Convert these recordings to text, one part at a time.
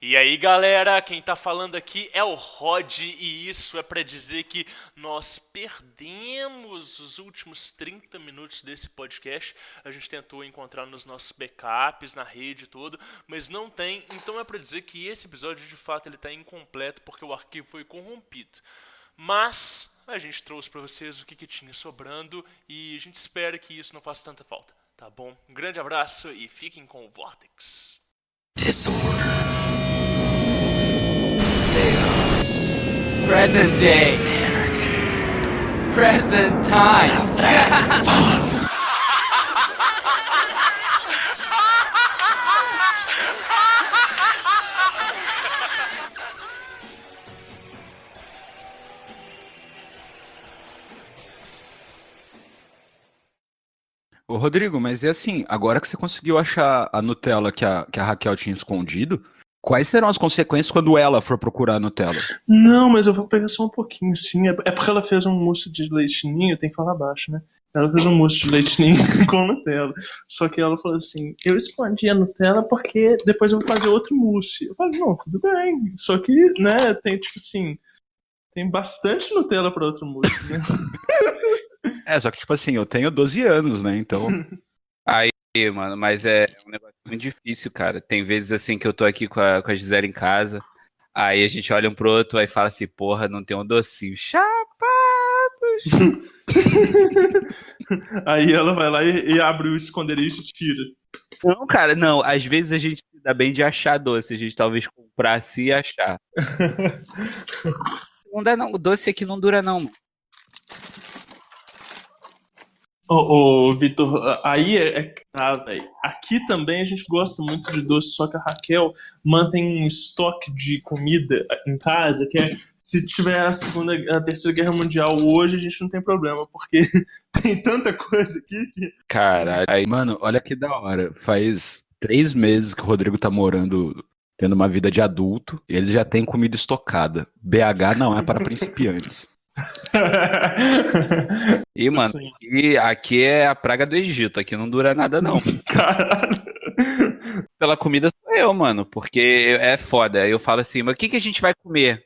E aí, galera, quem tá falando aqui é o Rod e isso é pra dizer que nós perdemos os últimos 30 minutos desse podcast. A gente tentou encontrar nos nossos backups, na rede toda, mas não tem. Então é pra dizer que esse episódio, de fato, ele tá incompleto porque o arquivo foi corrompido. Mas a gente trouxe pra vocês o que tinha sobrando e a gente espera que isso não faça tanta falta, tá bom? Um grande abraço e fiquem com o Vortex. Present day. Anarchy. Present time. Now that's fun. Ô Rodrigo, mas e assim, agora que você conseguiu achar a Nutella que a Raquel tinha escondido, quais serão as consequências quando ela for procurar a Nutella? Não, mas eu vou pegar só um pouquinho, sim. É porque ela fez um mousse de leite ninho, tem que falar baixo, né? Ela fez um mousse de leite ninho com Nutella. Só que ela falou assim, eu escondi a Nutella porque depois eu vou fazer outro mousse. Eu falei, não, tudo bem. Só que, né, tem tipo assim, tem bastante Nutella pra outro mousse, né? Só que tipo assim, eu tenho 12 anos, né, então... Aí, mano, mas é um negócio muito difícil, cara. Tem vezes assim que eu tô aqui com a Gisele em casa, aí a gente olha um pro outro e fala assim, porra, não tem um docinho. Chapados! Aí ela vai lá e abre o esconderijo e tira. Não, cara, não. Às vezes a gente se dá bem de achar doce. A gente talvez comprasse e achar. Não dá não. O doce aqui não dura não, mano. Ô, Vitor, aí velho. Aqui também a gente gosta muito de doce, só que a Raquel mantém um estoque de comida em casa, que é, se tiver a Terceira Guerra Mundial hoje, a gente não tem problema, porque tem tanta coisa aqui que... Caralho. Aí, Mano, olha que da hora. Faz 3 meses que o Rodrigo tá morando, tendo uma vida de adulto, e ele já tem comida estocada. BH não é para principiantes. e, mano, aqui é a praga do Egito. Aqui não dura nada, não. Caralho. Pela comida sou eu, mano, porque é foda. Eu falo assim, mas o que a gente vai comer?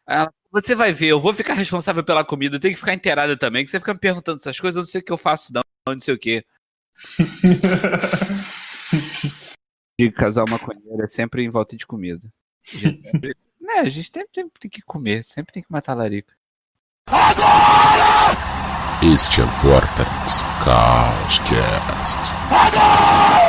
Ela, você vai ver, eu vou ficar responsável pela comida, eu tenho que ficar inteirada também, que você fica me perguntando essas coisas, eu não sei o que eu faço, não sei o que. De casal maconheiro é sempre em volta de comida. A gente sempre tem que comer, sempre tem que matar a larica. Agora! Este é Vortex Chaoscast. Agora!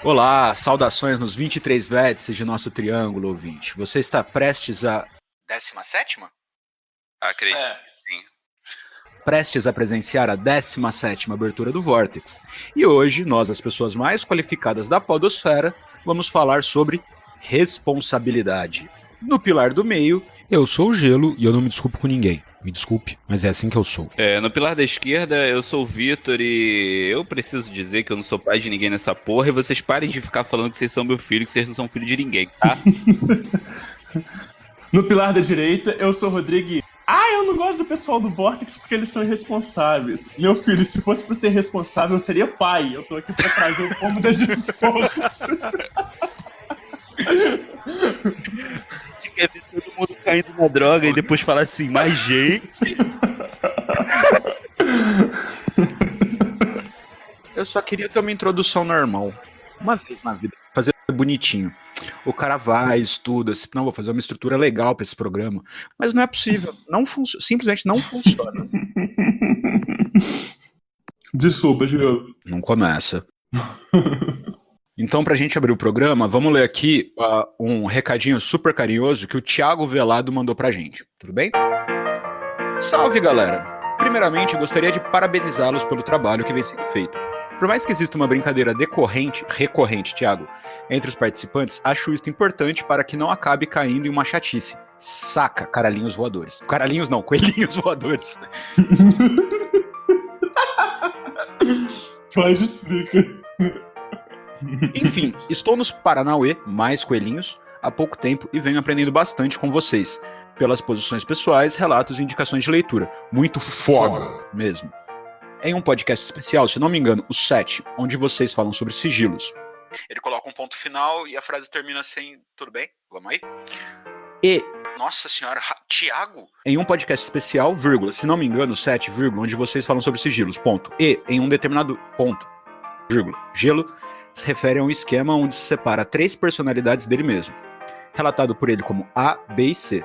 Olá, saudações nos 23 vértices de nosso triângulo, ouvinte. Você está prestes a... 17ª? Acredito, sim. Prestes a presenciar a 17ª abertura do Vortex. E hoje, nós, as pessoas mais qualificadas da podosfera, vamos falar sobre responsabilidade. No pilar do meio, eu sou o Gelo e eu não me desculpo com ninguém. Me desculpe, mas é assim que eu sou. No pilar da esquerda, eu sou o Vitor e eu preciso dizer que eu não sou pai de ninguém nessa porra e vocês parem de ficar falando que vocês são meu filho, que vocês não são filho de ninguém, tá? No pilar da direita, eu sou o Rodrigo e... eu não gosto do pessoal do Vortex porque eles são irresponsáveis. Meu filho, se fosse pra ser responsável, eu seria pai. Eu tô aqui pra trazer o pombo da discórdia. Quer ver todo mundo caindo na droga e depois falar assim, mas gente... Eu só queria ter uma introdução normal. Uma vez na vida, fazer bonitinho. O cara vai, estuda, não, vou fazer uma estrutura legal pra esse programa. Mas não é possível. Simplesmente não funciona. Desculpa, Gil. Não começa. Então, pra gente abrir o programa, vamos ler aqui um recadinho super carinhoso que o Thiago Velado mandou pra gente. Tudo bem? Salve, galera! Primeiramente, eu gostaria de parabenizá-los pelo trabalho que vem sendo feito. Por mais que exista uma brincadeira recorrente, Thiago, entre os participantes, acho isso importante para que não acabe caindo em uma chatice. Saca, caralhinhos voadores. Caralhinhos não, coelhinhos voadores. Faz, explica. Enfim, estou nos Paranauê, mais coelhinhos, há pouco tempo e venho aprendendo bastante com vocês, pelas posições pessoais, relatos e indicações de leitura. Muito foda mesmo. Em um podcast especial, se não me engano, o 7, onde vocês falam sobre sigilos. Ele coloca um ponto final e a frase termina sem... Tudo bem? Vamos aí? E... Nossa senhora, Thiago? Em um podcast especial, vírgula, se não me engano, 7, vírgula, onde vocês falam sobre sigilos, ponto. E, em um determinado ponto, vírgula, gelo, se refere a um esquema onde se separa 3 personalidades dele mesmo, relatado por ele como A, B e C,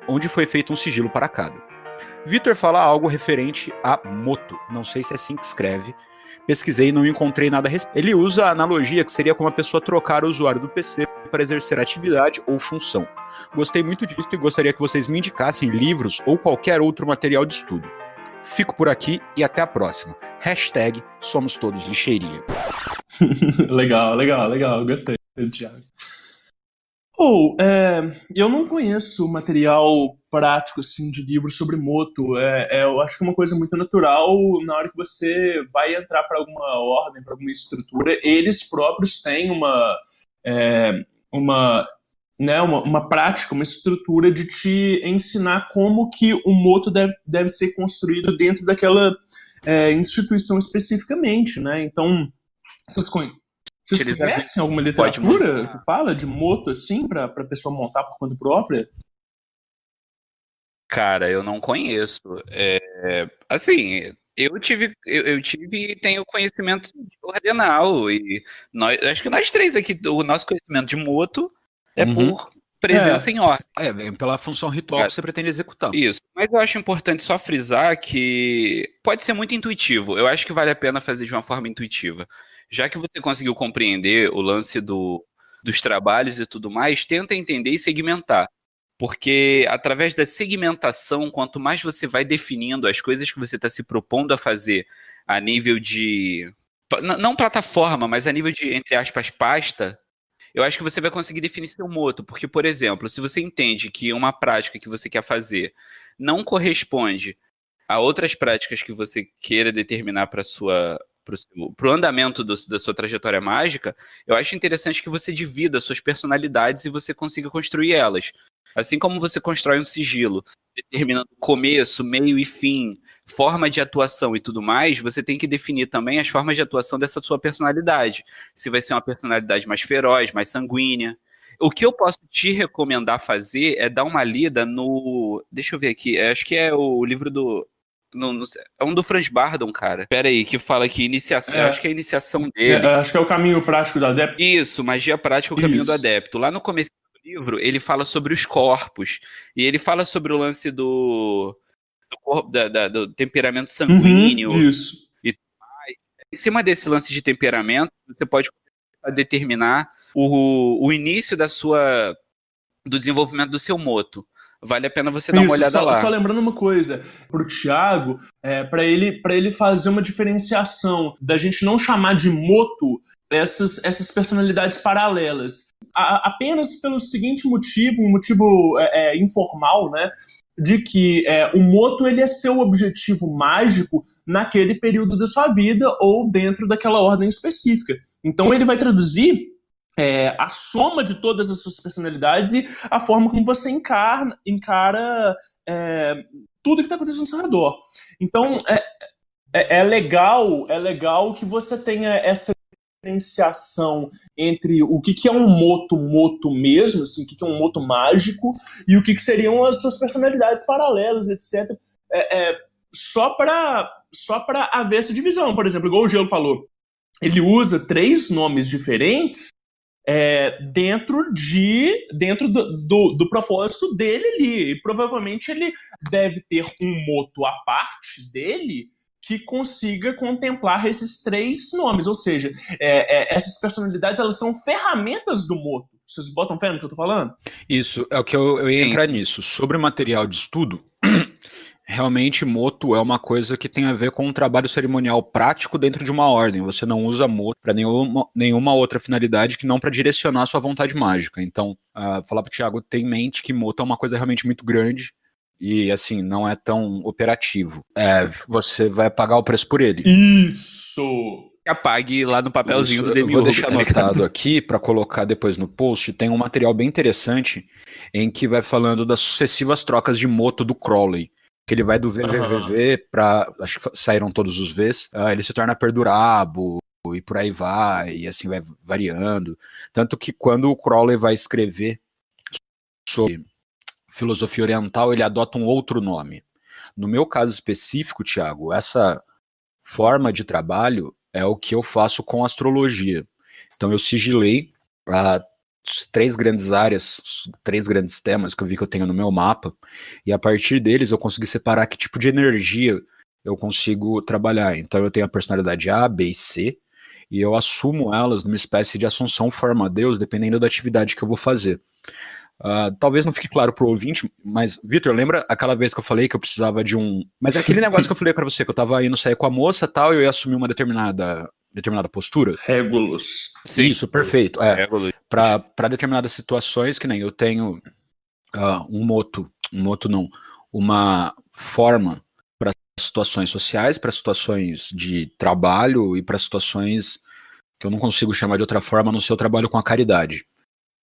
onde foi feito um sigilo para cada. Vitor fala algo referente a moto, não sei se é assim que escreve, pesquisei e não encontrei nada a respeito. Ele usa a analogia que seria como a pessoa trocar o usuário do PC para exercer atividade ou função. Gostei muito disso e gostaria que vocês me indicassem livros ou qualquer outro material de estudo. Fico por aqui e até a próxima. Hashtag somos todos lixeirinha. Legal, gostei, Thiago. Eu não conheço material prático assim, de livro sobre moto. Eu acho que é uma coisa muito natural na hora que você vai entrar para alguma ordem, para alguma estrutura, eles próprios têm uma prática, uma estrutura de te ensinar como que o moto deve ser construído dentro daquela instituição especificamente, né? Então, vocês conhecem alguma literatura que fala de moto assim, pra pessoa montar por conta própria? Cara, eu não conheço. Assim, eu tive e tenho conhecimento ordenal. E acho que nós três aqui, o nosso conhecimento de moto é por presença em ordem. Pela função ritual que você pretende executar. Isso. Mas eu acho importante só frisar que pode ser muito intuitivo. Eu acho que vale a pena fazer de uma forma intuitiva. Já que você conseguiu compreender o lance dos trabalhos e tudo mais, tenta entender e segmentar. Porque através da segmentação, quanto mais você vai definindo as coisas que você está se propondo a fazer a nível de... Não plataforma, mas a nível de, entre aspas, pasta, eu acho que você vai conseguir definir seu moto. Porque, por exemplo, se você entende que uma prática que você quer fazer não corresponde a outras práticas que você queira determinar para o andamento da sua trajetória mágica, eu acho interessante que você divida suas personalidades e você consiga construir elas. Assim como você constrói um sigilo, determinando começo, meio e fim, forma de atuação e tudo mais, você tem que definir também as formas de atuação dessa sua personalidade. Se vai ser uma personalidade mais feroz, mais sanguínea. O que eu posso te recomendar fazer é dar uma lida no... Deixa eu ver aqui, acho que é o livro do... é um do Franz Bardon, cara. Pera aí, que fala que iniciação... acho que é a iniciação dele. Acho que é o caminho prático do adepto. Isso, magia prática, o caminho do adepto. Lá no começo do livro, ele fala sobre os corpos. E ele fala sobre o lance do temperamento sanguíneo. Isso. E tudo mais. Em cima desse lance de temperamento, você pode determinar o início do desenvolvimento do seu moto. Vale a pena você dar uma olhada lá. Só lembrando uma coisa, pro Thiago, para ele fazer uma diferenciação da gente não chamar de moto essas personalidades paralelas. Apenas pelo seguinte motivo, um motivo informal, né? De que o moto ele é seu objetivo mágico naquele período da sua vida ou dentro daquela ordem específica. Então ele vai traduzir a soma de todas as suas personalidades e a forma como você encara tudo que está acontecendo ao seu redor. Então, é legal que você tenha essa diferenciação entre o que é um moto mesmo, assim, o que é um moto mágico, e o que seriam as suas personalidades paralelas, etc. Só para haver essa divisão. Por exemplo, igual o Diego falou, ele usa 3 nomes diferentes dentro do propósito dele ali. E provavelmente ele deve ter um moto à parte dele que consiga contemplar esses 3 nomes. Ou seja, essas personalidades elas são ferramentas do moto. Vocês botam fé no que eu tô falando? Isso, é o que eu ia entrar nisso. Sobre o material de estudo, realmente moto é uma coisa que tem a ver com um trabalho cerimonial prático dentro de uma ordem. Você não usa moto para nenhuma outra finalidade que não para direcionar a sua vontade mágica. Então, falar pro Thiago, ter em mente que moto é uma coisa realmente muito grande e, assim, não é tão operativo. Você vai pagar o preço por ele. Isso! Que apague lá no papelzinho do Eu Demiurgo. vou deixar tá ligado? anotado aqui para colocar depois no post. Tem um material bem interessante em que vai falando das sucessivas trocas de moto do Crowley. Que ele vai do VVVV para, acho que saíram todos os Vs, ele se torna Perdurabo e por aí vai, e assim vai variando. Tanto que quando o Crowley vai escrever sobre filosofia oriental, ele adota um outro nome. No meu caso específico, Thiago, essa forma de trabalho é o que eu faço com astrologia. Então eu sigilei três grandes áreas, três grandes temas que eu vi que eu tenho no meu mapa, e a partir deles eu consegui separar que tipo de energia eu consigo trabalhar. Então eu tenho a personalidade A, B e C, e eu assumo elas numa espécie de assunção forma-deus, dependendo da atividade que eu vou fazer. Talvez não fique claro pro ouvinte, mas, Vitor, lembra aquela vez que eu falei que eu precisava de um... Mas é aquele negócio que eu falei pra você, que eu tava indo sair com a moça e tal, e eu ia assumir uma determinada postura? Régulos. Sim. Isso, perfeito. Régulos. Para determinadas situações, que nem eu tenho uma forma para situações sociais, para situações de trabalho e para situações que eu não consigo chamar de outra forma, a não ser o trabalho com a caridade.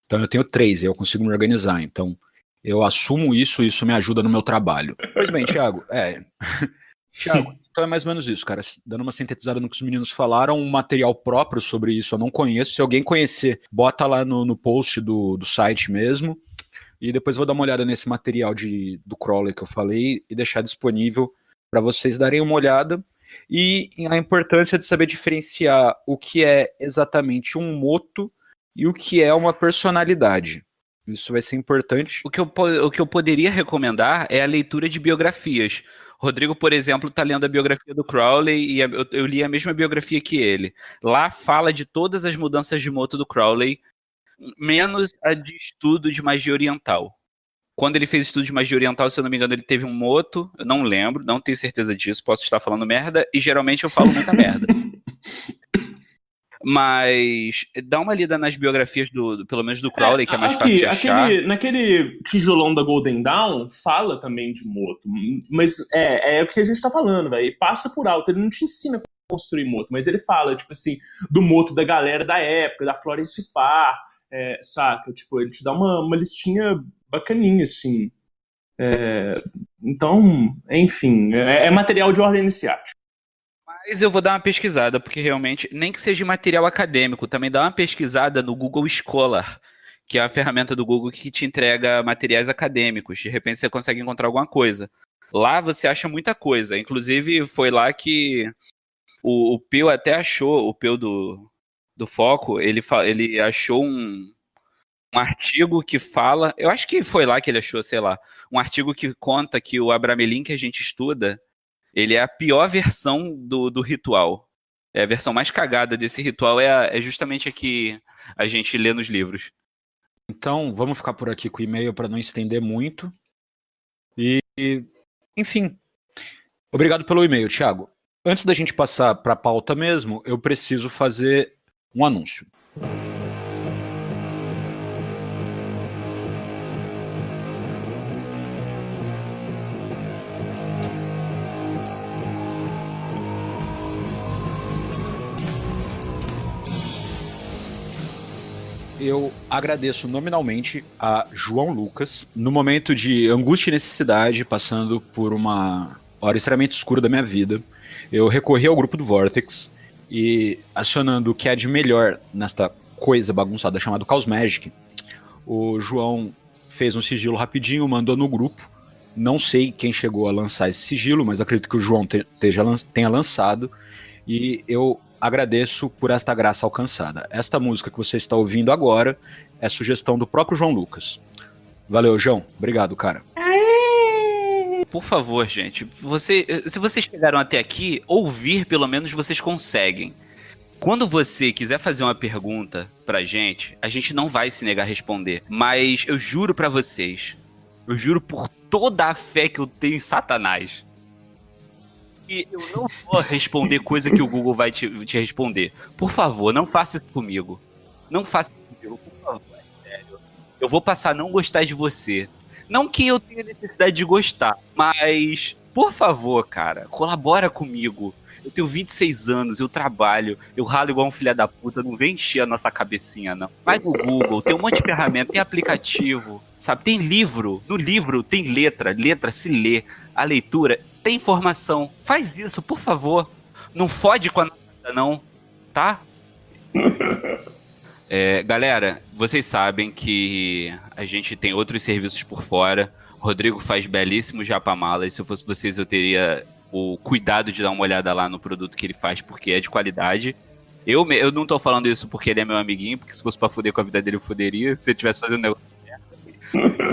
Então eu tenho 3 e eu consigo me organizar. Então eu assumo isso e isso me ajuda no meu trabalho. Pois bem, Thiago, Thiago, então é mais ou menos isso, cara. Dando uma sintetizada no que os meninos falaram, um material próprio sobre isso eu não conheço. Se alguém conhecer, bota lá no post do site mesmo. E depois vou dar uma olhada nesse material do Crowley que eu falei e deixar disponível para vocês darem uma olhada. E a importância de saber diferenciar o que é exatamente um moto e o que é uma personalidade. Isso vai ser importante. O que eu poderia recomendar é a leitura de biografias. Rodrigo, por exemplo, está lendo a biografia do Crowley e eu li a mesma biografia que ele. Lá fala de todas as mudanças de moto do Crowley, menos a de estudo de magia oriental. Quando ele fez estudo de magia oriental, se eu não me engano, ele teve um moto, eu não lembro, não tenho certeza disso, posso estar falando merda, e geralmente eu falo muita merda. Mas dá uma lida nas biografias pelo menos do Crowley, que é mais fácil de achar. Naquele tijolão da Golden Dawn, fala também de moto. Mas é o que a gente tá falando, velho. Passa por alto. Ele não te ensina como construir moto, mas ele fala, tipo assim, do moto da galera da época, da Florence Farr, saca? Tipo, ele te dá uma listinha bacaninha, assim. Então, enfim, é material de ordem iniciática. Mas eu vou dar uma pesquisada, porque realmente, nem que seja material acadêmico, também dá uma pesquisada no Google Scholar, que é a ferramenta do Google que te entrega materiais acadêmicos. De repente você consegue encontrar alguma coisa. Lá você acha muita coisa. Inclusive, foi lá que o Peu até achou, o Peu do Foco, ele achou um artigo que fala... Eu acho que foi lá que ele achou, sei lá. Um artigo que conta que o Abramelin que a gente estuda, ele é a pior versão do ritual. A versão mais cagada desse ritual é justamente a que a gente lê nos livros. Então, vamos ficar por aqui com o e-mail para não estender muito. E, enfim, obrigado pelo e-mail, Thiago. Antes da gente passar para a pauta mesmo, eu preciso fazer um anúncio. Eu agradeço nominalmente a João Lucas, no momento de angústia e necessidade, passando por uma hora extremamente escura da minha vida. Eu recorri ao grupo do Vortex e, acionando o que há de melhor nesta coisa bagunçada chamada Chaos Magic, o João fez um sigilo rapidinho, mandou no grupo. Não sei quem chegou a lançar esse sigilo, mas acredito que o João tenha lançado. E eu agradeço por esta graça alcançada. Esta música que você está ouvindo agora é sugestão do próprio João Lucas. Valeu, João. Obrigado, cara. Por favor, gente, se vocês chegaram até aqui, ouvir pelo menos vocês conseguem. Quando você quiser fazer uma pergunta pra gente, a gente não vai se negar a responder. Mas eu juro pra vocês, Eu juro por toda a fé que eu tenho em Satanás. E eu não vou responder coisa que o Google vai te responder. Por favor, não faça isso comigo. Não faça isso comigo, por favor, é sério. Eu vou passar a não gostar de você. Não que eu tenha necessidade de gostar, mas, por favor, cara, colabora comigo. Eu tenho 26 anos, eu trabalho, eu ralo igual um filho da puta, não vem encher a nossa cabecinha, não. Vai no Google, tem um monte de ferramenta, tem aplicativo, sabe? Tem livro, no livro tem letra se lê, a leitura tem informação. Faz isso, por favor. Não fode com a nada, não, tá? Galera, vocês sabem que a gente tem outros serviços por fora. O Rodrigo faz belíssimos japamalas. Se eu fosse vocês, eu teria o cuidado de dar uma olhada lá no produto que ele faz, porque é de qualidade. Eu não tô falando isso porque ele é meu amiguinho, porque se fosse pra foder com a vida dele, eu foderia. Se ele tivesse fazendo negócio certo.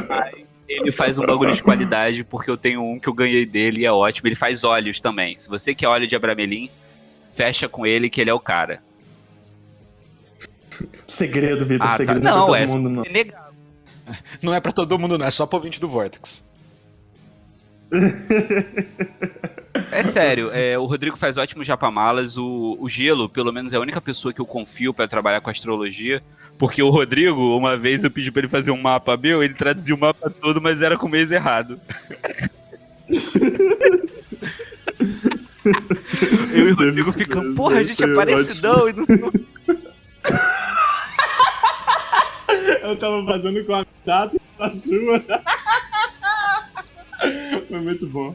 Mas ele faz um bagulho de qualidade, porque eu tenho um que eu ganhei dele e é ótimo. Ele faz óleos também. Se você quer óleo de Abramelin, fecha com ele que ele é o cara. Segredo, Vitor, segredo tá. Não, pra todo mundo, não. Legal. Não é pra todo mundo, não. É só pro ouvinte do Vortex. É sério, o Rodrigo faz ótimos japamalas. O Gelo, pelo menos, é a única pessoa que eu confio pra trabalhar com astrologia. Porque o Rodrigo, uma vez eu pedi pra ele fazer um mapa meu, ele traduziu o mapa todo, mas era com o mês errado. Eu e o Rodrigo ficamos, porra, a gente é parecidão e não. Eu tava fazendo com a data e a sua. Foi muito bom.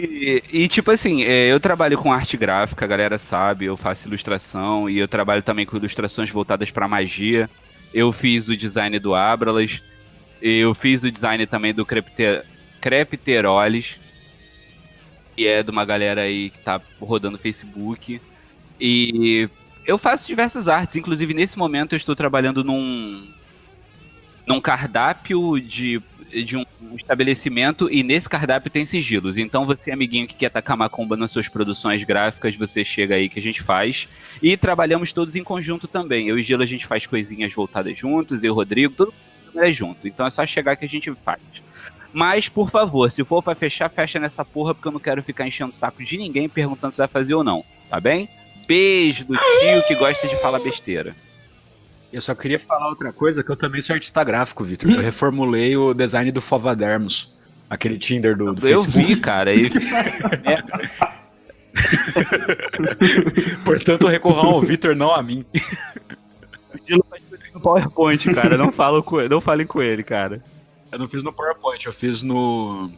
E tipo assim, eu trabalho com arte gráfica, a galera sabe, eu faço ilustração e eu trabalho também com ilustrações voltadas pra magia. Eu fiz o design do Abralas, eu fiz o design também do Crepteroles, que é de uma galera aí que tá rodando no Facebook. E eu faço diversas artes, inclusive nesse momento eu estou trabalhando num cardápio de um estabelecimento e nesse cardápio tem sigilos. Então você, amiguinho que quer tacar macumba nas suas produções gráficas, você chega aí que a gente faz. E trabalhamos todos em conjunto também. Eu e Gelo a gente faz coisinhas voltadas juntos, eu e o Rodrigo, todo mundo é junto. Então é só chegar que a gente faz. Mas, por favor, se for pra fechar, fecha nessa porra, porque eu não quero ficar enchendo o saco de ninguém perguntando se vai fazer ou não, tá bem? Beijo do tio que gosta de falar besteira. Eu só queria falar outra coisa, que eu também sou artista gráfico, Vitor. Eu reformulei o design do Fovadermos, aquele Tinder do Facebook. Eu vi, cara. Portanto, recorram ao Vitor, não a mim. No PowerPoint, cara. Não falem com ele, cara. Eu não fiz no PowerPoint, eu fiz no...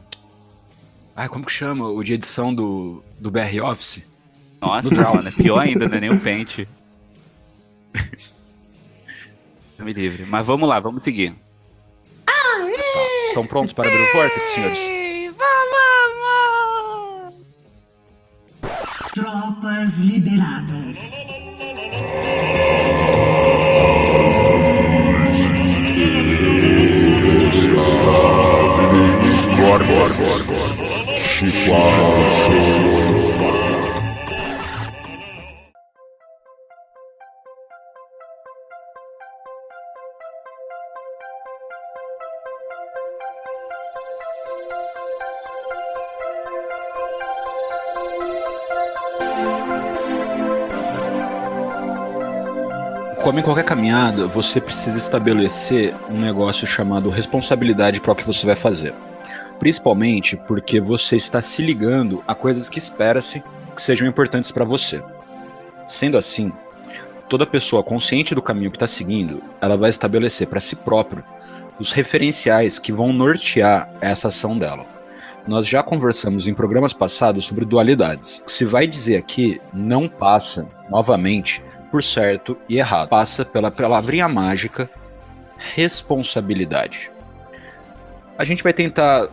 como que chama? O de edição do BR Office. Nossa, mano, é pior ainda, não é nem o Paint. Me livre. Mas vamos lá, vamos seguir. Tá. Estão prontos para abrir o Vortex, senhores? Vamos! Tropas liberadas. Como em qualquer caminhada, você precisa estabelecer um negócio chamado responsabilidade para o que você vai fazer. Principalmente porque você está se ligando a coisas que espera-se que sejam importantes para você. Sendo assim, toda pessoa consciente do caminho que está seguindo, ela vai estabelecer para si próprio os referenciais que vão nortear essa ação dela. Nós já conversamos em programas passados sobre dualidades. O que se vai dizer aqui não passa, novamente, por certo e errado. Passa pela palavrinha mágica responsabilidade. A gente vai tentar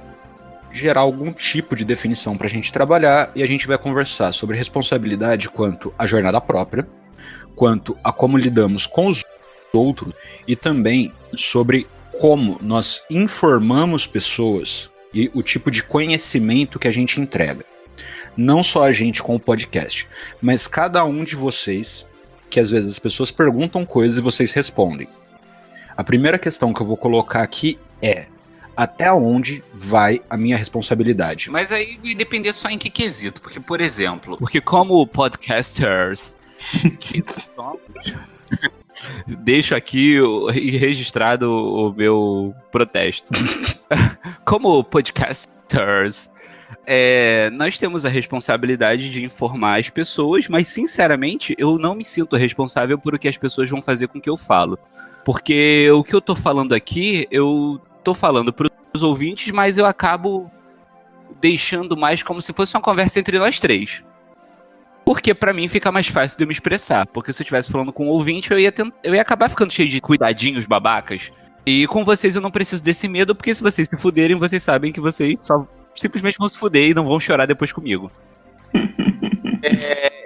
gerar algum tipo de definição para a gente trabalhar e a gente vai conversar sobre responsabilidade quanto à jornada própria, quanto a como lidamos com os outros e também sobre como nós informamos pessoas e o tipo de conhecimento que a gente entrega. Não só a gente com o podcast, mas cada um de vocês, que às vezes as pessoas perguntam coisas e vocês respondem. A primeira questão que eu vou colocar aqui é: até onde vai a minha responsabilidade? Mas aí vai depender só em que quesito. Porque, por exemplo, como podcasters que somos, deixo aqui registrado o meu protesto. Como podcasters, nós temos a responsabilidade de informar as pessoas, mas sinceramente eu não me sinto responsável por o que as pessoas vão fazer com o que eu falo. Porque o que eu tô falando aqui, eu tô falando pros ouvintes, mas eu acabo deixando mais como se fosse uma conversa entre nós três. Porque pra mim fica mais fácil de eu me expressar. Porque se eu estivesse falando com um ouvinte, eu ia acabar ficando cheio de cuidadinhos babacas. E com vocês eu não preciso desse medo, porque se vocês se fuderem, vocês sabem que vocês só simplesmente vão se fuder e não vão chorar depois comigo.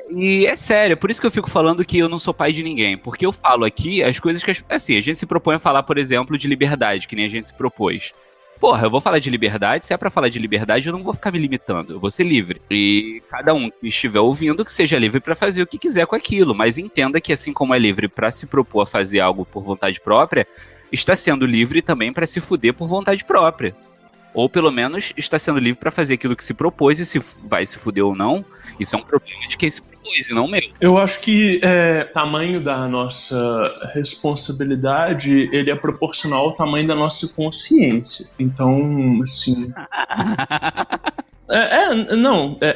E é sério, por isso que eu fico falando que eu não sou pai de ninguém. Porque eu falo aqui as coisas que... Assim, a gente se propõe a falar, por exemplo, de liberdade, que nem a gente se propôs. Porra, eu vou falar de liberdade, se é pra falar de liberdade, eu não vou ficar me limitando, eu vou ser livre. E cada um que estiver ouvindo, que seja livre pra fazer o que quiser com aquilo, mas entenda que assim como é livre pra se propor a fazer algo por vontade própria, está sendo livre também pra se fuder por vontade própria. Ou pelo menos está sendo livre pra fazer aquilo que se propôs, e se vai se fuder ou não, isso é um problema de quem se propôs e não meu. Eu acho que o tamanho da nossa responsabilidade, ele é proporcional ao tamanho da nossa consciência. Então, assim...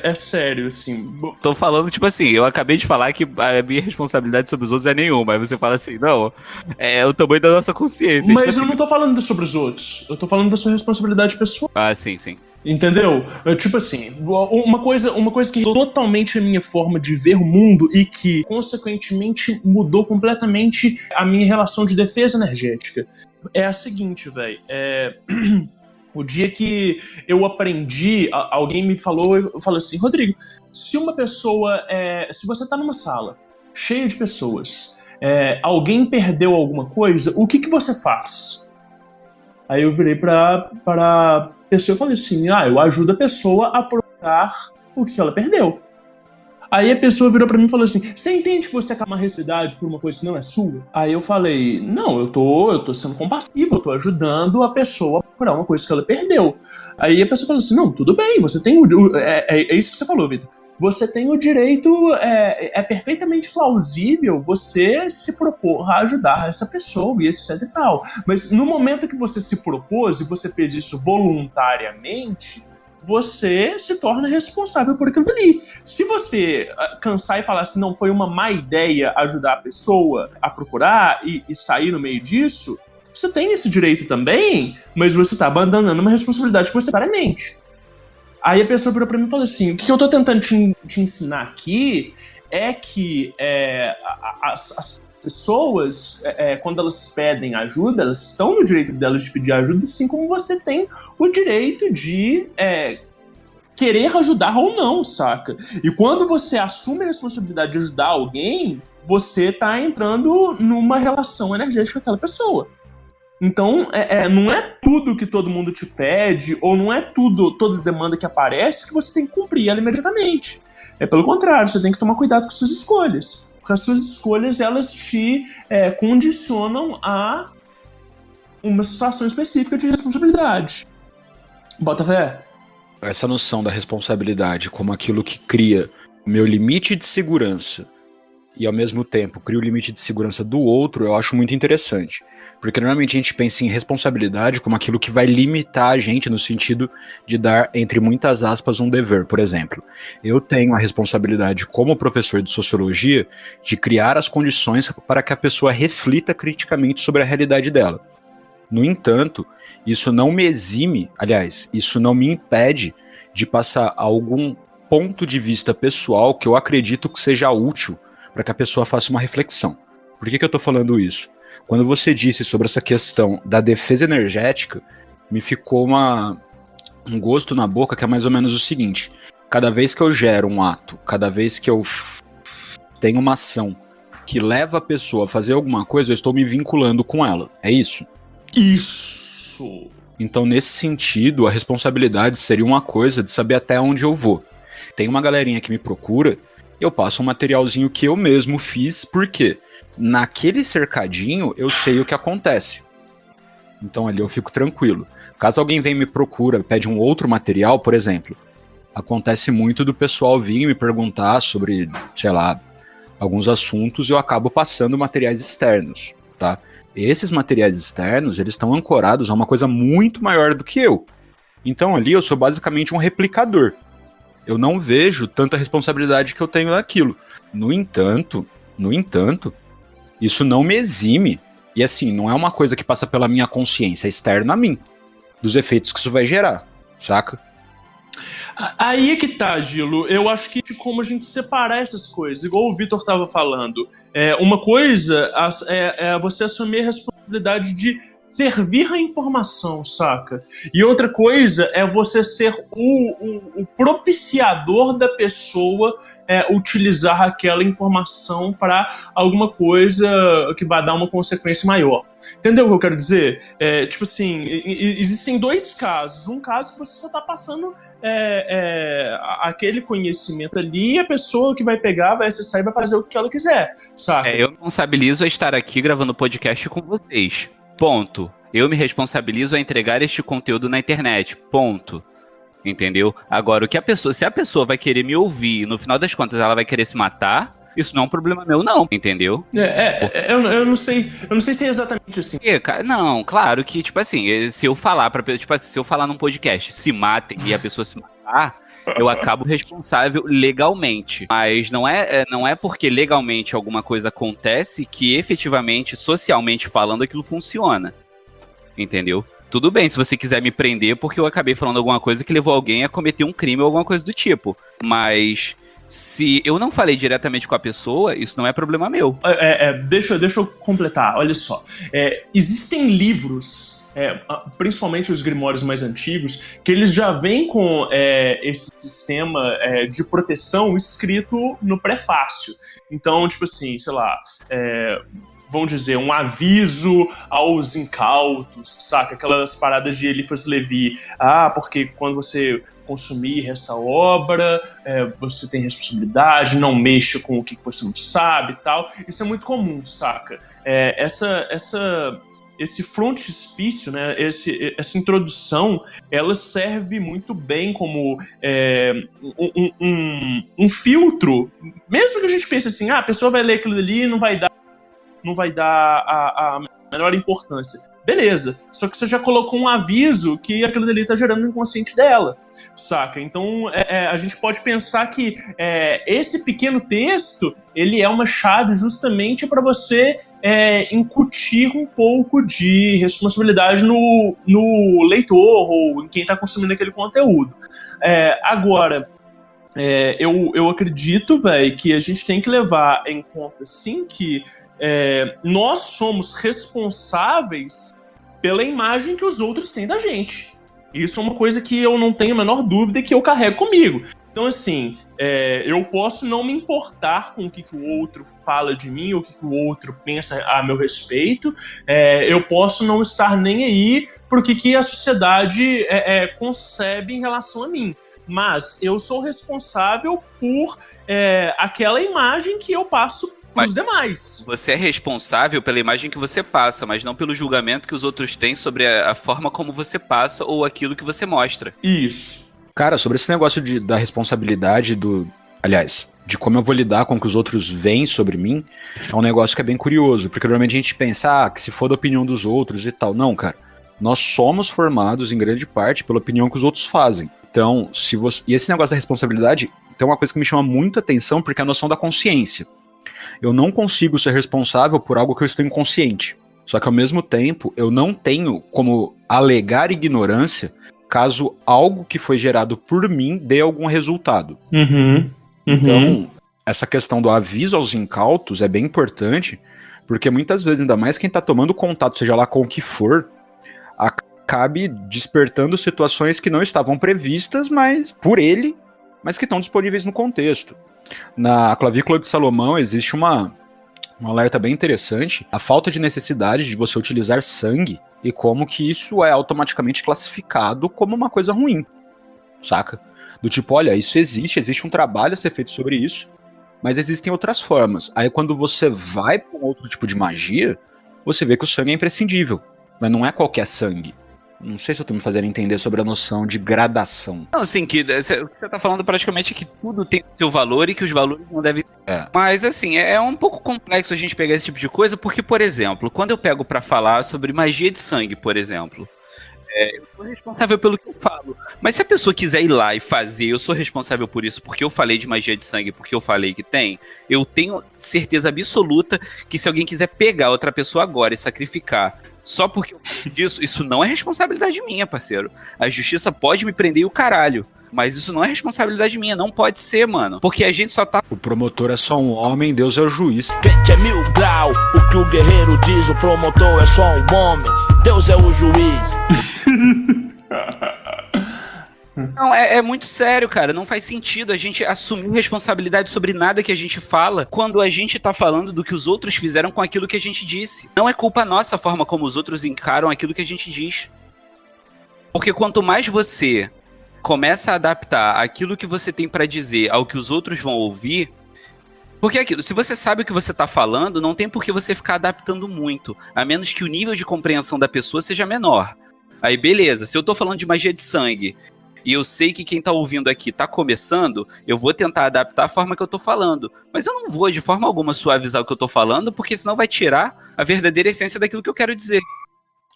É sério, assim. Tô falando, tipo assim, eu acabei de falar que a minha responsabilidade sobre os outros é nenhuma. Aí você fala assim, não, é o tamanho da nossa consciência. Mas tipo eu assim, não tô falando sobre os outros. Eu tô falando da sua responsabilidade pessoal. Ah, sim. Entendeu? Tipo assim, uma coisa que totalmente a minha forma de ver o mundo e que, consequentemente, mudou completamente a minha relação de defesa energética. É a seguinte, velho. O dia que eu aprendi, alguém me falou, eu falei assim, Rodrigo, se uma pessoa, se você tá numa sala cheia de pessoas, alguém perdeu alguma coisa, o que você faz? Aí eu virei pra pessoa e falei assim, eu ajudo a pessoa a procurar o que ela perdeu. Aí a pessoa virou pra mim e falou assim, você entende que você acaba uma responsabilidade por uma coisa que não é sua? Aí eu falei, não, eu tô sendo compassivo, eu tô ajudando a pessoa a procurar uma coisa que ela perdeu. Aí a pessoa falou assim, não, tudo bem, você tem é isso que você falou, Vitor. Você tem o direito, é perfeitamente plausível você se propor a ajudar essa pessoa e etc e tal. Mas no momento que você se propôs e você fez isso voluntariamente, você se torna responsável por aquilo ali. Se você cansar e falar assim, não, foi uma má ideia ajudar a pessoa a procurar e sair no meio disso, você tem esse direito também, mas você está abandonando uma responsabilidade voluntariamente. Aí a pessoa virou pra mim e falou assim, o que eu tô tentando te ensinar aqui é que as pessoas, quando elas pedem ajuda, elas estão no direito delas de pedir ajuda, assim como você tem o direito de querer ajudar ou não, saca? E quando você assume a responsabilidade de ajudar alguém, você tá entrando numa relação energética com aquela pessoa. Então, não é tudo que todo mundo te pede, ou não é toda demanda que aparece que você tem que cumprir ela imediatamente. Pelo contrário, você tem que tomar cuidado com suas escolhas. Porque as suas escolhas, elas te condicionam a uma situação específica de responsabilidade. Bota fé? Essa noção da responsabilidade como aquilo que cria o meu limite de segurança e ao mesmo tempo cria o limite de segurança do outro, eu acho muito interessante. Porque normalmente a gente pensa em responsabilidade como aquilo que vai limitar a gente no sentido de dar, entre muitas aspas, um dever. Por exemplo, eu tenho a responsabilidade como professor de sociologia de criar as condições para que a pessoa reflita criticamente sobre a realidade dela. No entanto, isso não me exime, aliás, isso não me impede de passar algum ponto de vista pessoal que eu acredito que seja útil para que a pessoa faça uma reflexão. Por que eu estou falando isso? Quando você disse sobre essa questão da defesa energética, me ficou um gosto na boca que é mais ou menos o seguinte: cada vez que eu gero um ato, cada vez que eu tenho uma ação que leva a pessoa a fazer alguma coisa, eu estou me vinculando com ela. É isso? Isso! Então, nesse sentido, a responsabilidade seria uma coisa de saber até onde eu vou. Tem uma galerinha que me procura, eu passo um materialzinho que eu mesmo fiz, por quê? naquele cercadinho eu sei o que acontece. Então ali eu fico tranquilo. Caso alguém venha e me procura, pede um outro material, por exemplo, acontece muito do pessoal vir e me perguntar sobre, sei lá, alguns assuntos e eu acabo passando materiais externos, tá? Esses materiais externos, eles estão ancorados a uma coisa muito maior do que eu. Então ali eu sou basicamente um replicador. Eu não vejo tanta responsabilidade que eu tenho naquilo. No entanto, isso não me exime. E assim, não é uma coisa que passa pela minha consciência, é externo a mim. Dos efeitos que isso vai gerar, saca? Aí é que tá, Gilo. Eu acho que como a gente separar essas coisas, igual o Vitor tava falando, uma coisa é você assumir a responsabilidade de servir a informação, saca? E outra coisa é você ser o propiciador da pessoa utilizar aquela informação para alguma coisa que vai dar uma consequência maior. Entendeu o que eu quero dizer? Tipo assim, existem dois casos. Um caso que você só tá passando aquele conhecimento ali e a pessoa que vai pegar, vai acessar e vai fazer o que ela quiser, saca? Eu me responsabilizo a estar aqui gravando podcast com vocês. Ponto. Eu me responsabilizo a entregar este conteúdo na internet. Ponto. Entendeu? Agora, se a pessoa vai querer me ouvir e no final das contas ela vai querer se matar, isso não é um problema meu, não, entendeu? Eu não sei se é exatamente assim. Não, claro que, tipo assim, se eu falar se eu falar num podcast, se matem e a pessoa se matar, eu acabo responsável legalmente. Mas não é porque legalmente alguma coisa acontece que efetivamente, socialmente falando, aquilo funciona. Entendeu? Tudo bem se você quiser me prender porque eu acabei falando alguma coisa que levou alguém a cometer um crime ou alguma coisa do tipo. Mas se eu não falei diretamente com a pessoa, isso não é problema meu. Deixa eu completar, olha só. Existem livros, principalmente os grimórios mais antigos, que eles já vêm com esse sistema de proteção escrito no prefácio. Então, tipo assim, sei lá, vamos dizer, um aviso aos incautos, saca? Aquelas paradas de Eliphas Levi. Porque quando você consumir essa obra, você tem responsabilidade, não mexa com o que você não sabe e tal. Isso é muito comum, saca? Esse frontispício, né, essa introdução, ela serve muito bem como um filtro. Mesmo que a gente pense assim, a pessoa vai ler aquilo ali e não vai dar a menor importância. Beleza, só que você já colocou um aviso que aquilo dali tá gerando no inconsciente dela, saca? Então a gente pode pensar que esse pequeno texto, ele é uma chave justamente para você incutir um pouco de responsabilidade no leitor ou em quem tá consumindo aquele conteúdo. Agora, eu acredito, velho, que a gente tem que levar em conta, sim, que nós somos responsáveis pela imagem que os outros têm da gente. Isso é uma coisa que eu não tenho a menor dúvida que eu carrego comigo. Então, assim, eu posso não me importar com o que o outro fala de mim, ou o que o outro pensa a meu respeito. Eu posso não estar nem aí pro que a sociedade concebe em relação a mim. Mas eu sou responsável por aquela imagem que eu passo os demais. Você é responsável pela imagem que você passa, mas não pelo julgamento que os outros têm sobre a forma como você passa ou aquilo que você mostra. Isso. Cara, sobre esse negócio da responsabilidade de como eu vou lidar com o que os outros veem sobre mim, é um negócio que é bem curioso, porque normalmente a gente pensa, que se for da opinião dos outros e tal. Não, cara. Nós somos formados, em grande parte, pela opinião que os outros fazem. Então, e esse negócio da responsabilidade, tem uma coisa que me chama muito a atenção, porque é a noção da consciência. Eu não consigo ser responsável por algo que eu estou inconsciente. Só que, ao mesmo tempo, eu não tenho como alegar ignorância caso algo que foi gerado por mim dê algum resultado. Então, essa questão do aviso aos incautos é bem importante, porque muitas vezes, ainda mais quem está tomando contato, seja lá com o que for, acabe despertando situações que não estavam previstas, mas por ele, mas que estão disponíveis no contexto. Na clavícula de Salomão existe um alerta bem interessante, a falta de necessidade de você utilizar sangue e como que isso é automaticamente classificado como uma coisa ruim, saca? Do tipo, olha, isso existe um trabalho a ser feito sobre isso, Mas existem outras formas. Aí quando você vai para um outro tipo de magia, você vê que o sangue é imprescindível. Mas não é qualquer sangue. Não sei se eu tô me fazendo entender sobre a noção de gradação. Não, assim, o que você tá falando praticamente é que tudo tem seu valor e que os valores não devem... Mas, assim, é um pouco complexo a gente pegar esse tipo de coisa, porque, por exemplo, quando eu pego pra falar sobre magia de sangue, por exemplo... eu sou responsável pelo que eu falo. Mas se a pessoa quiser ir lá e fazer, eu sou responsável por isso, porque eu falei de magia de sangue, porque eu falei que tem, eu tenho certeza absoluta que se alguém quiser pegar outra pessoa agora e sacrificar só porque eu falei disso, isso não é responsabilidade minha, parceiro. A justiça pode me prender e o caralho. Mas isso não é responsabilidade minha, não pode ser, mano. Porque a gente só tá... O promotor é só um homem, Deus é o juiz. Pente é 1000 grau, o que o guerreiro diz, o promotor é só um homem, Deus é o juiz. Não, é muito sério, cara. Não faz sentido a gente assumir responsabilidade sobre nada que a gente fala quando a gente tá falando do que os outros fizeram com aquilo que a gente disse. Não é culpa nossa a forma como os outros encaram aquilo que a gente diz. Porque quanto mais você começa a adaptar aquilo que você tem pra dizer ao que os outros vão ouvir... Porque é aquilo, se você sabe o que você tá falando, não tem por que você ficar adaptando muito, a menos que o nível de compreensão da pessoa seja menor. Aí beleza, se eu tô falando de magia de sangue, e eu sei que quem tá ouvindo aqui tá começando, eu vou tentar adaptar a forma que eu tô falando. Mas eu não vou de forma alguma suavizar o que eu tô falando, porque senão vai tirar a verdadeira essência daquilo que eu quero dizer.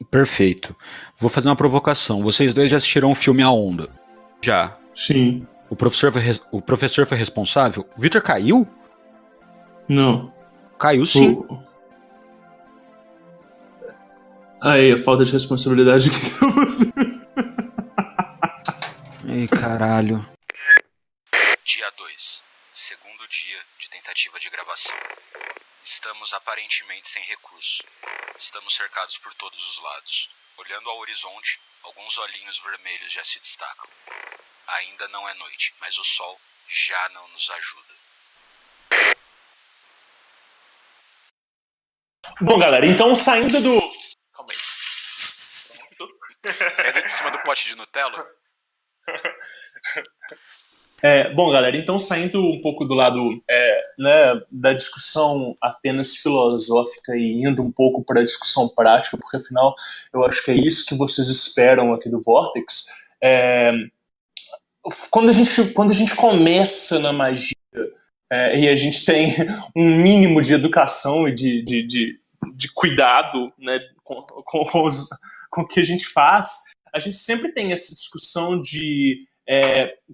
Perfeito. Vou fazer uma provocação. Vocês dois já assistiram o filme A Onda? Já. Sim. O professor foi responsável? O Victor caiu? Não. Caiu sim. Aí, a falta de responsabilidade que você... Ei, caralho. Dia 2. Segundo dia de tentativa de gravação. Estamos aparentemente sem recurso. Estamos cercados por todos os lados. Olhando ao horizonte, alguns olhinhos vermelhos já se destacam. Ainda não é noite, mas o sol já não nos ajuda. Bom, galera, então saindo do... Calma aí. Saindo de cima do pote de Nutella? Bom, galera, então saindo um pouco do lado né, da discussão apenas filosófica e indo um pouco para a discussão prática, porque afinal eu acho que é isso que vocês esperam aqui do Vortex. Quando a gente começa na magia e a gente tem um mínimo de educação e de cuidado, né, com o que a gente faz, a gente sempre tem essa discussão de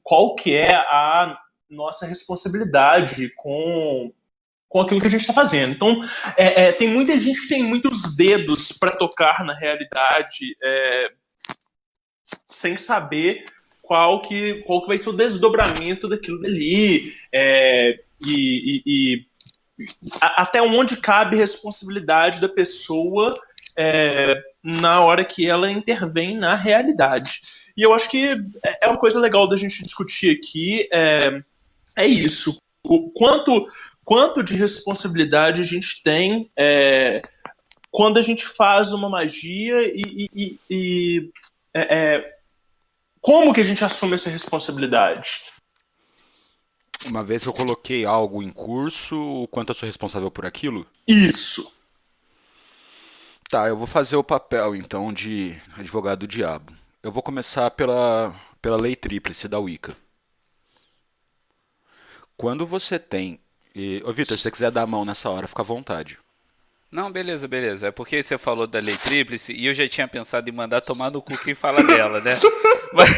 qual que é a nossa responsabilidade com aquilo que a gente está fazendo. Então, tem muita gente que tem muitos dedos para tocar na realidade sem saber qual que vai ser o desdobramento daquilo dali e até onde cabe responsabilidade da pessoa na hora que ela intervém na realidade. E eu acho que é uma coisa legal da gente discutir aqui, é isso. O quanto de responsabilidade a gente tem quando a gente faz uma magia e como que a gente assume essa responsabilidade? Uma vez que eu coloquei algo em curso, o quanto eu sou responsável por aquilo? Isso. Tá, eu vou fazer o papel, então, de advogado do diabo. Eu vou começar pela lei tríplice da Wicca. Quando você tem... Ô, Vitor, se você quiser dar a mão nessa hora, fica à vontade. Não, beleza. É porque você falou da lei tríplice e eu já tinha pensado em mandar tomar no cu quem fala dela, né? Mas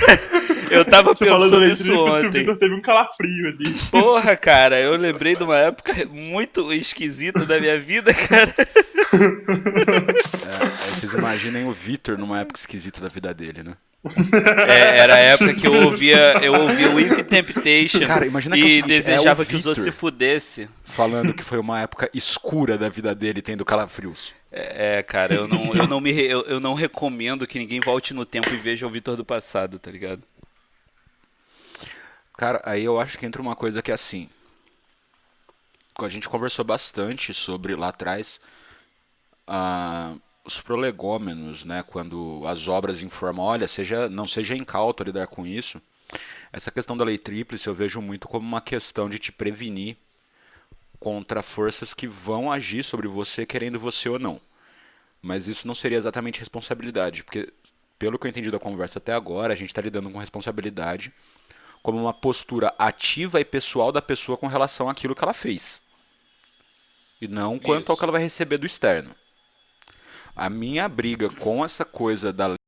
eu tava pensando nisso ontem. O Vitor teve um calafrio ali. Porra, cara, eu lembrei de uma época muito esquisita da minha vida, cara. Vocês imaginem o Vitor numa época esquisita da vida dele, né? Era a época que eu ouvia o If Temptation, cara, imagina e que desejava que os outros se fudessem. Falando que foi uma época escura da vida dele, tendo calafrios. Cara, eu não recomendo que ninguém volte no tempo e veja o Vitor do passado, tá ligado? Cara, aí eu acho que entra uma coisa que é assim. A gente conversou bastante sobre lá atrás os prolegômenos, né? Quando as obras informam, olha, não seja incauto a lidar com isso. Essa questão da lei tríplice eu vejo muito como uma questão de te prevenir contra forças que vão agir sobre você, querendo você ou não. Mas isso não seria exatamente responsabilidade, porque, pelo que eu entendi da conversa até agora, a gente está lidando com responsabilidade como uma postura ativa e pessoal da pessoa com relação àquilo que ela fez. E não quanto ao que ela vai receber do externo. A minha briga com essa coisa da